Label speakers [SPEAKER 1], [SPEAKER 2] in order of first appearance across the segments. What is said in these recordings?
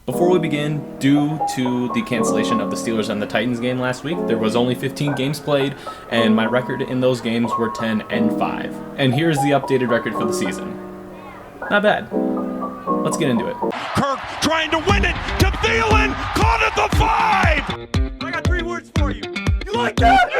[SPEAKER 1] Before we begin, due to the cancellation of the Steelers and the Titans game last week, there was only 15 games played, and my record in those games were 10-5. And here's the updated record for the season. Not bad. Let's get into it.
[SPEAKER 2] Kirk trying to win it to Thielen, caught at the 5!
[SPEAKER 3] I got 3 words for you. You like that?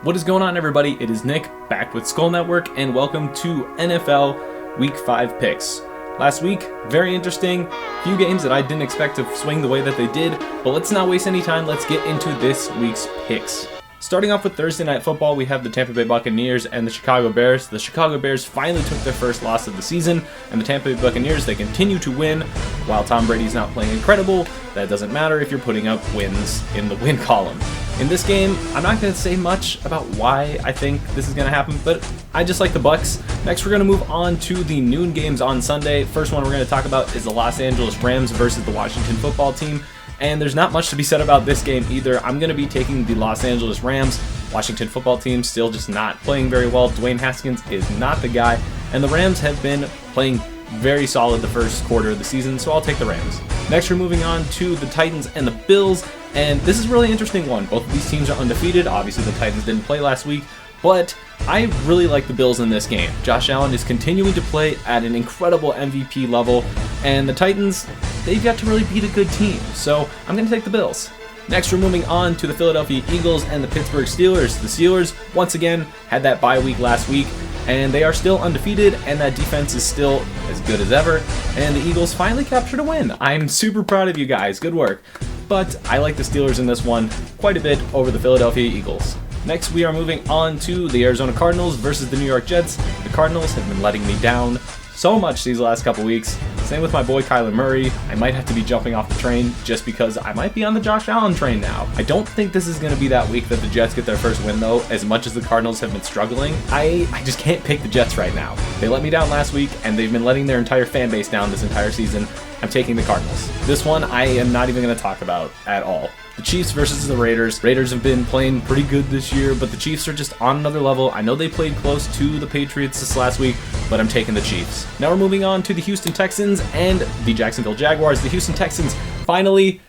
[SPEAKER 1] What is going on, everybody? It is Nick, back with Skull Network, and welcome to NFL Week 5 picks. Last week, very interesting. Few games that I didn't expect to swing the way that they did, but let's not waste any time. Let's get into this week's picks. Starting off with Thursday Night Football, we have the Tampa Bay Buccaneers and the Chicago Bears. The Chicago Bears finally took their first loss of the season, and the Tampa Bay Buccaneers, they continue to win. While Tom Brady's not playing incredible, that doesn't matter if you're putting up wins in the win column. In this game, I'm not going to say much about why I think this is going to happen, but I just like the Bucs. Next, we're going to move on to the noon games on Sunday. First one we're going to talk about is the Los Angeles Rams versus the Washington Football Team. And there's not much to be said about this game either. I'm going to be taking the Los Angeles Rams. Washington Football Team still just not playing very well. Dwayne Haskins is not the guy. And the Rams have been playing very solid the first quarter of the season, so I'll take the Rams. Next, we're moving on to the Titans and the Bills. And this is a really interesting one. Both of these teams are undefeated. Obviously, the Titans didn't play last week. But I really like the Bills in this game. Josh Allen is continuing to play at an incredible MVP level, and the Titans, they've got to really beat a good team, so I'm going to take the Bills. Next, we're moving on to the Philadelphia Eagles and the Pittsburgh Steelers. The Steelers, once again, had that bye week last week, and they are still undefeated, and that defense is still as good as ever, and the Eagles finally captured a win. I'm super proud of you guys. Good work. But I like the Steelers in this one quite a bit over the Philadelphia Eagles. Next, we are moving on to the Arizona Cardinals versus the New York Jets. The Cardinals have been letting me down so much these last couple weeks. Same with my boy Kyler Murray. I might have to be jumping off the train just because I might be on the Josh Allen train now. I don't think this is going to be that week that the Jets get their first win, though. As much as the Cardinals have been struggling, I just can't pick the Jets right now. They let me down last week, and they've been letting their entire fan base down this entire season. I'm taking the Cardinals. This one I am not even going to talk about at all. The Chiefs versus the Raiders. Raiders have been playing pretty good this year, but the Chiefs are just on another level. I know they played close to the Patriots this last week, but I'm taking the Chiefs. Now we're moving on to the Houston Texans and the Jacksonville Jaguars. The Houston Texans finally,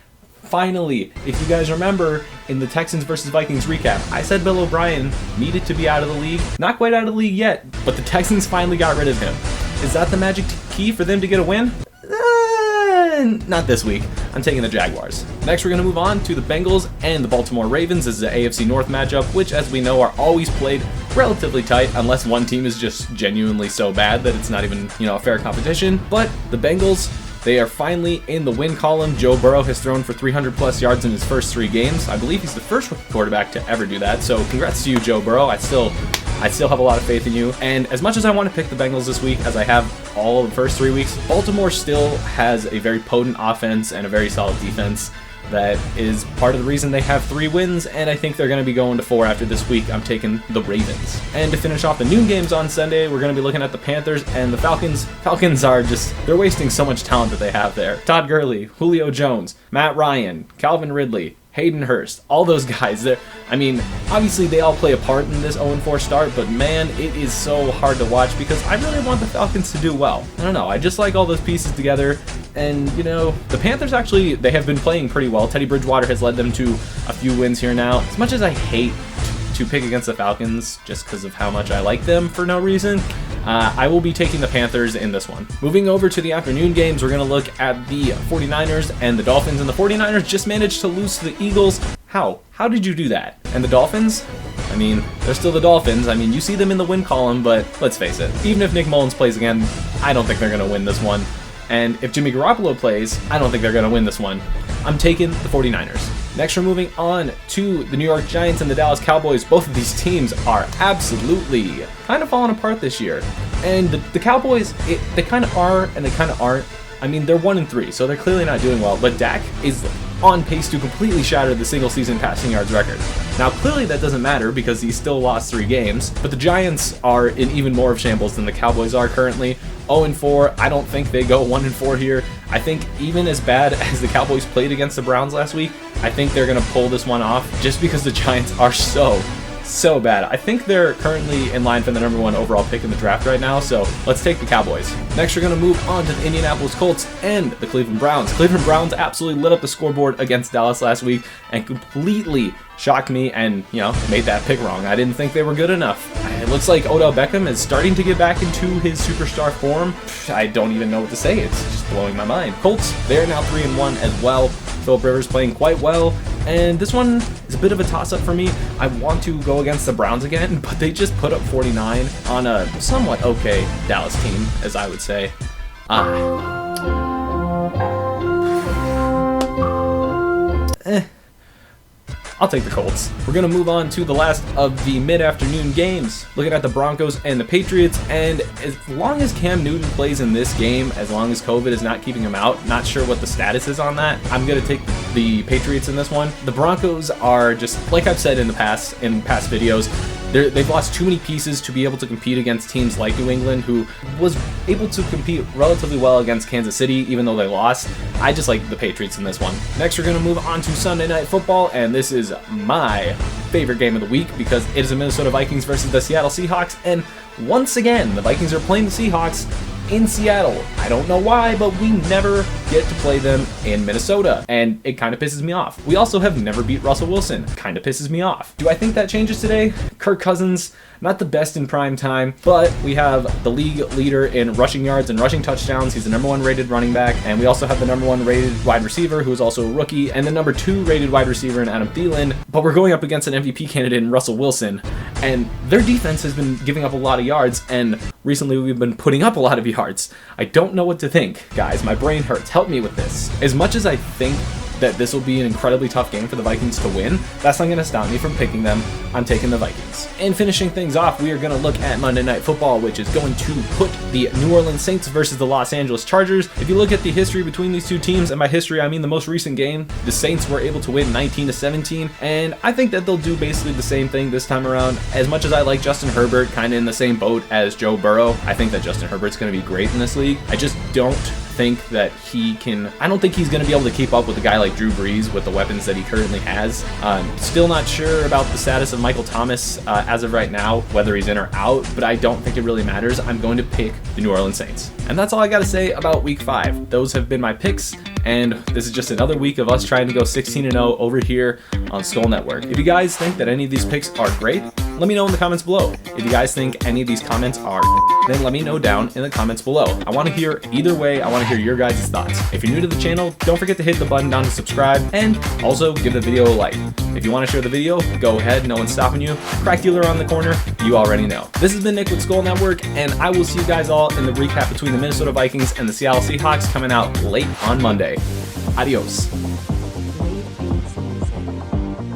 [SPEAKER 1] if you guys remember, in the Texans versus Vikings recap, I said Bill O'Brien needed to be out of the league. Not quite out of the league yet, but the Texans finally got rid of him. Is that the magic key for them to get a win? Not this week. I'm taking the Jaguars. Next, we're going to move on to the Bengals and the Baltimore Ravens. This is an AFC North matchup, which, as we know, are always played relatively tight, unless one team is just genuinely so bad that it's not even, a fair competition. But the Bengals, they are finally in the win column. Joe Burrow has thrown for 300-plus yards in his first 3 games. I believe he's the first rookie quarterback to ever do that, so congrats to you, Joe Burrow. I still have a lot of faith in you. And as much as I want to pick the Bengals this week, as I have all of the first 3 weeks, Baltimore still has a very potent offense and a very solid defense. That is part of the reason they have 3 wins, and I think they're going to be going to 4 after this week. I'm taking the Ravens. And to finish off the noon games on Sunday, we're going to be looking at the Panthers and the Falcons. Falcons are they're wasting so much talent that they have there. Todd Gurley, Julio Jones, Matt Ryan, Calvin Ridley, Hayden Hurst, all those guys. Obviously they all play a part in this 0-4 start, but man, it is so hard to watch because I really want the Falcons to do well. I don't know, I just like all those pieces together, and the Panthers actually, they have been playing pretty well. Teddy Bridgewater has led them to a few wins here now. As much as I hate to pick against the Falcons just because of how much I like them for no reason, I will be taking the Panthers in this one. Moving over to the afternoon games, we're going to look at the 49ers and the Dolphins, and the 49ers just managed to lose to the Eagles. How? How did you do that? And the Dolphins? They're still the Dolphins. You see them in the win column, but let's face it, even if Nick Mullins plays again, I don't think they're going to win this one. And if Jimmy Garoppolo plays, I don't think they're going to win this one. I'm taking the 49ers. Next, we're moving on to the New York Giants and the Dallas Cowboys. Both of these teams are absolutely kind of falling apart this year. And the Cowboys, they kind of are and they kind of aren't. They're 1-3, so they're clearly not doing well. But Dak is on pace to completely shatter the single-season passing yards record. Now, clearly that doesn't matter because he still lost 3 games, but the Giants are in even more of shambles than the Cowboys are currently. 0-4, I don't think they go 1-4 here. I think even as bad as the Cowboys played against the Browns last week, I think they're going to pull this one off just because the Giants are so so bad. I think they're currently in line for the number 1 overall pick in the draft right now, so let's take the Cowboys. Next, we're going to move on to the Indianapolis Colts and the Cleveland Browns. Cleveland Browns absolutely lit up the scoreboard against Dallas last week and completely shocked me and, made that pick wrong. I didn't think they were good enough. It looks like Odell Beckham is starting to get back into his superstar form. I don't even know what to say. It's just blowing my mind. Colts, they're now 3-1 as well. Philip Rivers playing quite well, and this one is a bit of a toss-up for me. I want to go against the Browns again, but they just put up 49 on a somewhat okay Dallas team, as I would say. I'll take the Colts. We're going to move on to the last of the mid-afternoon games, looking at the Broncos and the Patriots, and as long as Cam Newton plays in this game, as long as COVID is not keeping him out, not sure what the status is on that, I'm going to take the Patriots in this one. The Broncos are just, like I've said in past videos, they've lost too many pieces to be able to compete against teams like New England, who was able to compete relatively well against Kansas City, even though they lost. I just like the Patriots in this one. Next, we're going to move on to Sunday Night Football, and this is my favorite game of the week because it is the Minnesota Vikings versus the Seattle Seahawks, and once again, the Vikings are playing the Seahawks in Seattle. I don't know why, but we never get to play them in Minnesota, and it kind of pisses me off. We also have never beat Russell Wilson. Kind of pisses me off. Do I think that changes today? Kirk Cousins, not the best in prime time, but we have the league leader in rushing yards and rushing touchdowns. He's the number 1 rated running back, and we also have the number 1 rated wide receiver, who is also a rookie, and the number 2 rated wide receiver in Adam Thielen, but we're going up against an MVP candidate in Russell Wilson, and their defense has been giving up a lot of yards, and recently we've been putting up a lot of yards. I don't know what to think. Guys, my brain hurts. Help me with this. As much as I think that this will be an incredibly tough game for the Vikings to win, that's not going to stop me from picking them. I'm taking the Vikings. And finishing things off, we are going to look at Monday Night Football, which is going to put the New Orleans Saints versus the Los Angeles Chargers. If you look at the history between these two teams, and by history I mean the most recent game, the Saints were able to win 19-17, and I think that they'll do basically the same thing this time around. As much as I like Justin Herbert, kind of in the same boat as Joe Burrow, I think that Justin Herbert's going to be great in this league. I just don't think that I don't think he's going to be able to keep up with a guy like Drew Brees with the weapons that he currently has. Still not sure about the status of Michael Thomas as of right now, whether he's in or out, but I don't think it really matters. I'm going to pick the New Orleans Saints. And that's all I got to say about week 5. Those have been my picks, and this is just another week of us trying to go 16-0 over here on Skull Network. If you guys think that any of these picks are great, let me know in the comments below. If you guys think any of these comments are, then let me know down in the comments below. I want to hear either way. I want to hear your guys' thoughts. If you're new to the channel, don't forget to hit the button down to subscribe, and also give the video a like. If you want to share the video, go ahead, no one's stopping you. Crack dealer on the corner, you already know. This has been Nick with Skull Network, and I will see you guys all in the recap between the Minnesota Vikings and the Seattle Seahawks coming out late on Monday. Adios.